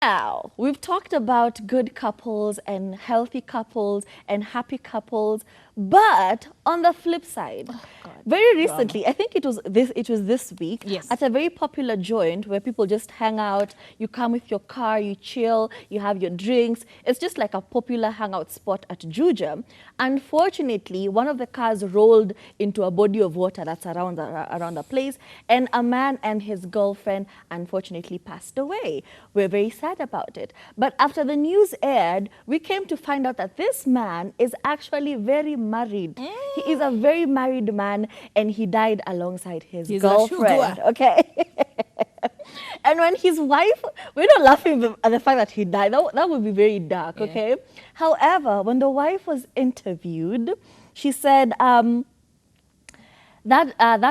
Now, we've talked about good couples and healthy couples and happy couples, but on the flip side, very recently, I think it was this week, Yes. at a very popular joint where people just hang out, you come with your car, you chill, you have your drinks. It's just like a popular hangout spot at Juja. Unfortunately, one of the cars rolled into a body of water that's around the place, and a man and his girlfriend unfortunately passed away. We're very sad about it. But after the news aired, we came to find out that this man is actually very married. He is a very married man, and he died alongside his He's a girlfriend. sugar. Okay. And when his wife, we're not laughing at the fact that he died. That would be very dark, Yeah. okay? However, when the wife was interviewed, she said that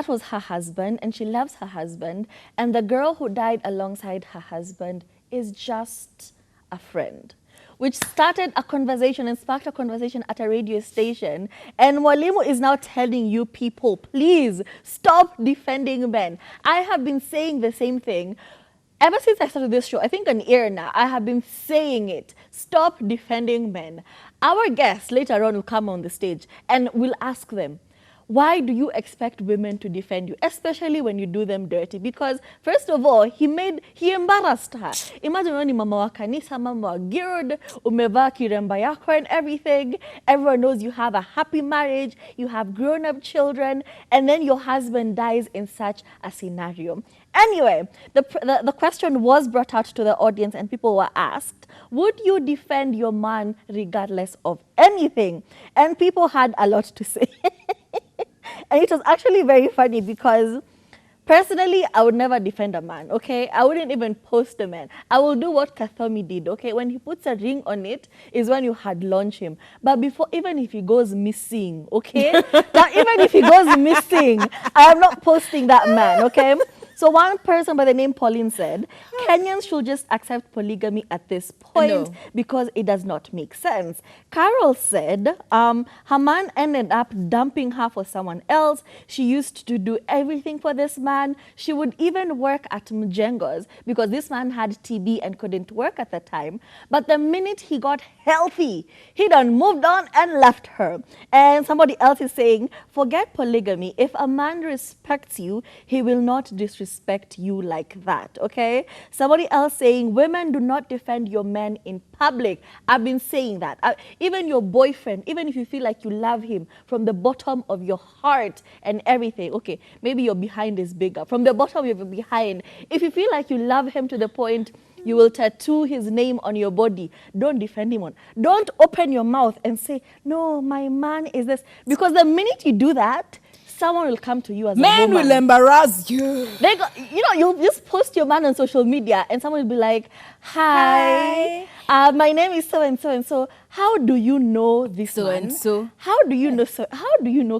was her husband, and she loves her husband. And the girl who died alongside her husband is just a friend, which started a conversation and sparked a conversation at a radio station. And Mwalimu is now telling you people, please stop defending men. I have been saying the same thing ever since I started this show. I think an year now, I have been saying it. Stop defending men. Our guests later on will come on the stage and we'll ask them, why do you expect women to defend you, especially when you do them dirty? Because first of all, he embarrassed her. Imagine when mama wa kanisa, mama wa geared, umevaa kiremba yako and everything. Everyone knows you have a happy marriage, you have grown-up children, and then your husband dies in such a scenario. Anyway, the question was brought out to the audience and people were asked, would you defend your man regardless of anything? And people had a lot to say. And it was actually very funny because personally, I would never defend a man, okay? I wouldn't even post a man. I will do what Kathomi did, okay? When he puts a ring on it is when you had launched him. But before, even if he goes missing, okay? Now, even if he goes missing, I am not posting that man, okay? So one person by the name Pauline said, Kenyans should just accept polygamy at this point No. because it does not make sense. Carol said her man ended up dumping her for someone else. She used to do everything for this man. She would even work at Mjengo's because this man had TB and couldn't work at the time. But the minute he got healthy, he done moved on and left her. And somebody else is saying, forget polygamy. If a man respects you, he will not disrespect you like that, okay? Somebody else saying, women do not defend your men in public. I've been saying that. Even your boyfriend, even if you feel like you love him from the bottom of your heart and everything, okay, maybe your behind is bigger. From the bottom of your behind, if you feel like you love him to the point you will tattoo his name on your body, don't defend him. Don't open your mouth and say, no, my man is this. Because the minute you do that, someone will come to you as a Men woman. will embarrass you. You'll just post your man on social media and someone will be like, hi. My name is so and so and so. How do you know this So man? and so. How do you know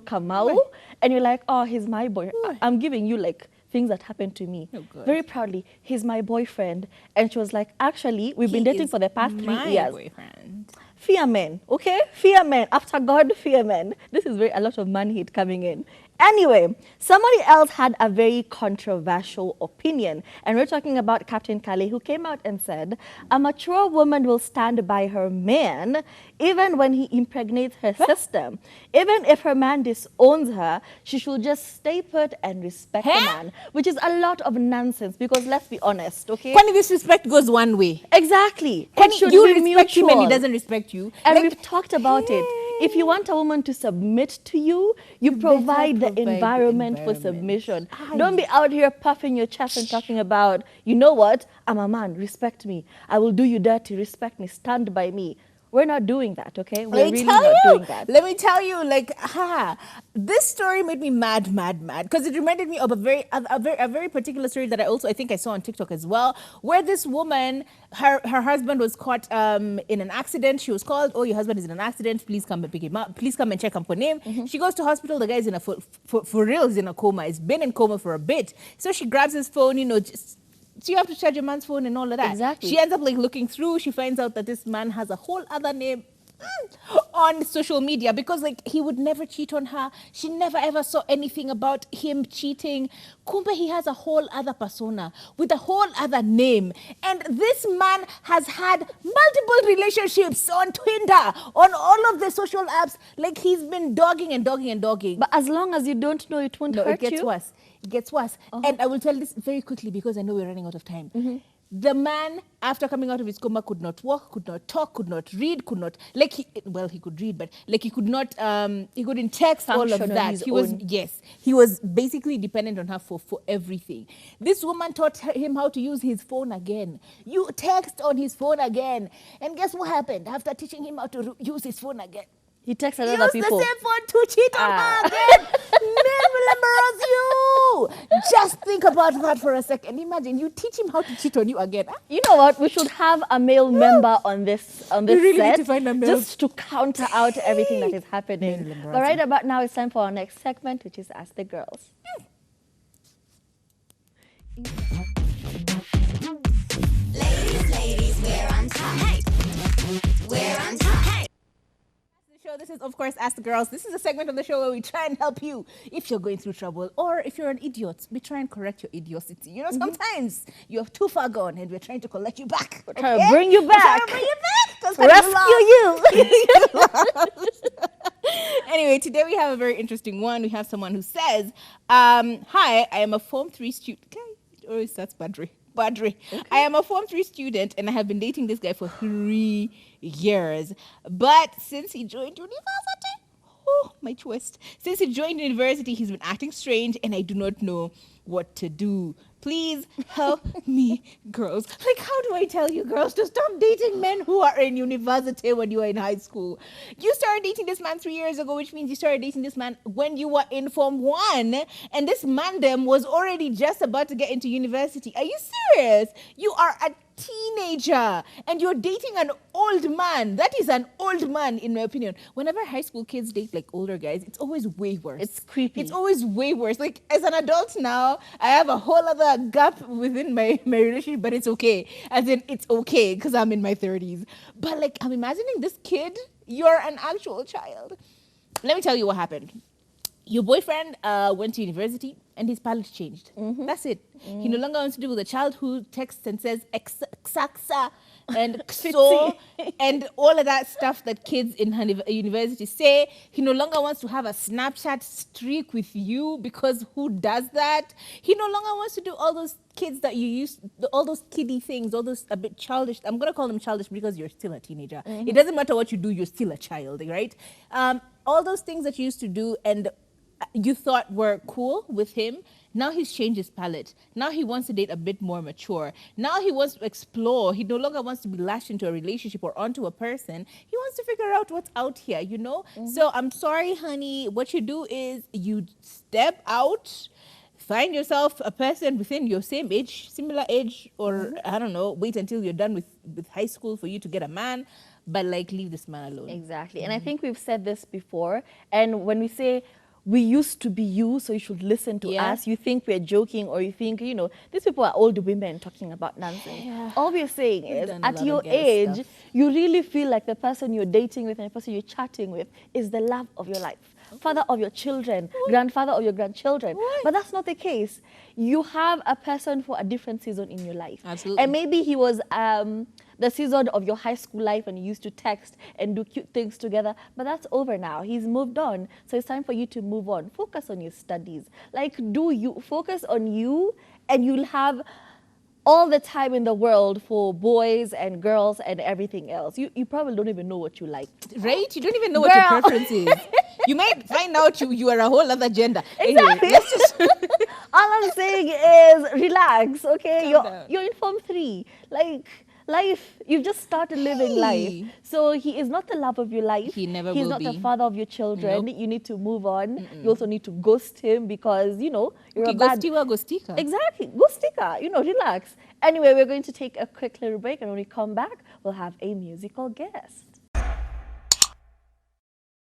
Kamau? And you're like, oh, he's my boy. I'm giving you like things that happened to me. Oh, God. Very proudly, he's my boyfriend. And she was like, actually, we've been He dating is for the past 3 my years. boyfriend. Fear men, okay? Fear men. After God, fear men. This is a lot of man hate coming in. Anyway, somebody else had a very controversial opinion. And we're talking about Captain Kale, who came out and said, a mature woman will stand by her man even when he impregnates her sister. Even if her man disowns her, she should just stay put and respect the man. Which is a lot of nonsense because let's be honest, okay? When this respect goes one way. Exactly. When It should you be respect him and he mutual. doesn't respect you. And like, we've talked about it. If you want a woman to submit to you, you provide the environment for submission. Don't be out here puffing your chest and talking about, you know what, I'm a man, respect me. I will do you dirty, respect me, stand by me. We're not doing that, okay? We're really not doing that. Let me tell you, like, this story made me mad, because it reminded me of a very particular story that I think I saw on TikTok as well, where this woman, her husband was caught in an accident. She was called, oh, your husband is in an accident. Please come and pick him up. Please come and check him for him. She goes to hospital. The guy is in for real, he's in a coma. He's been in coma for a bit. So she grabs his phone, so you have to charge your man's phone and all of that. Exactly. She ends up like looking through. She finds out that this man has a whole other name on social media, because like he would never cheat on her. She never ever saw anything about him cheating. Kumbe, he has a whole other persona with a whole other name. And this man has had multiple relationships on Tinder, on all of the social apps. Like, he's been dogging and dogging and dogging. But as long as you don't know, it won't No, hurt it gets you. worse. It gets worse. And I will tell this very quickly because I know we're running out of time. The man, after coming out of his coma, could not walk, could not talk, could not read, could not, like, he could read, but like he could not, he couldn't text, all of Function on that. his He was, own. yes, he was basically dependent on her for everything. This woman taught him how to use his phone again. You text on his phone again. And guess what happened after teaching him how to use his phone again? He texted Use other people. the same phone to cheat on her again. Remember you. Just think about that for a second. Imagine you teach him how to cheat on you again. Huh? You know what? We should have a male member on this really need set to find a male. just to counter out everything that is happening. Male But right about now, it's time for our next segment, which is Ask the Girls. Ladies, we're on top. Hey, we're on top. Hey. Show. This is, of course, Ask the Girls. This is a segment of the show where we try and help you if you're going through trouble, or if you're an idiot, we try and correct your idiocy. You know, sometimes you're too far gone and we're trying to collect you back. We're trying to bring you back. We're trying to bring you back. 'Cause Rescue you! Anyway, today we have a very interesting one. We have someone who says, hi, I am a Form 3 student. Okay, or that's Badri. Okay. I am a Form 3 student and I have been dating this guy for 3 years. But since he joined university, oh, my twist. Since he joined university, he's been acting strange and I do not know what to do. Please help me, girls. Like, how do I tell you, girls, to stop dating men who are in university when you are in high school? You started dating this man 3 years ago, which means you started dating this man when you were in Form 1. And this man them was already just about to get into university. Are you serious? You are a teenager and you're dating an old man. That is an old man, in my opinion. Whenever high school kids date like older guys, it's always way worse. It's creepy. It's always way worse. Like, as an adult now, I have a whole other gap within my relationship, but it's okay. As in, it's okay because I'm in my 30s. But like, I'm imagining this kid, you're an actual child. Let me tell you what happened. Your boyfriend went to university and his palate changed. That's it. He no longer wants to deal with a child who texts and says xaxa and xo and all of that stuff that kids in university say. He no longer wants to have a Snapchat streak with you, because who does that? He no longer wants to do all those kids that you used, all those kiddie things, all those a bit childish. I'm going to call them childish because you're still a teenager. It doesn't matter what you do, you're still a child, right? All those things that you used to do and you thought were cool with him, now he's changed his palette. Now he wants to date a bit more mature. Now he wants to explore. He no longer wants to be lashed into a relationship or onto a person. He wants to figure out what's out here, you know? So I'm sorry, honey. What you do is you step out, find yourself a person within your same age, similar age, or I don't know, wait until you're done with high school for you to get a man. But like, leave this man alone. Exactly. And I think we've said this before. And when we say, we used to be you, so you should listen to us. You think we're joking, or you think, you know, these people are old women talking about nonsense. All we're saying is, at your age, you really feel like the person you're dating with and the person you're chatting with is the love of your life. Father of your children, grandfather of your grandchildren. But that's not the case. You have a person for a different season in your life. Absolutely. And maybe he was the season of your high school life and you used to text and do cute things together, but that's over now. He's moved on. So it's time for you to move on. Focus on your studies. Like, focus on you, and you'll have all the time in the world for boys and girls and everything else. You probably don't even know what you like. Right? You don't even know what your Girl. preference is. You might find out you are a whole other gender. Exactly. Anyway, let's just All I'm saying is relax, okay? Calm down. You're in Form 3. Like, life, you've just started living life. So he is not the love of your life. He never He's will not be. the father of your children. Nope. You need to move on. You also need to ghost him because, you know, you're a bad... Ghostika. Exactly. Ghostika. You know, relax. Anyway, we're going to take a quick little break, and when we come back, we'll have a musical guest.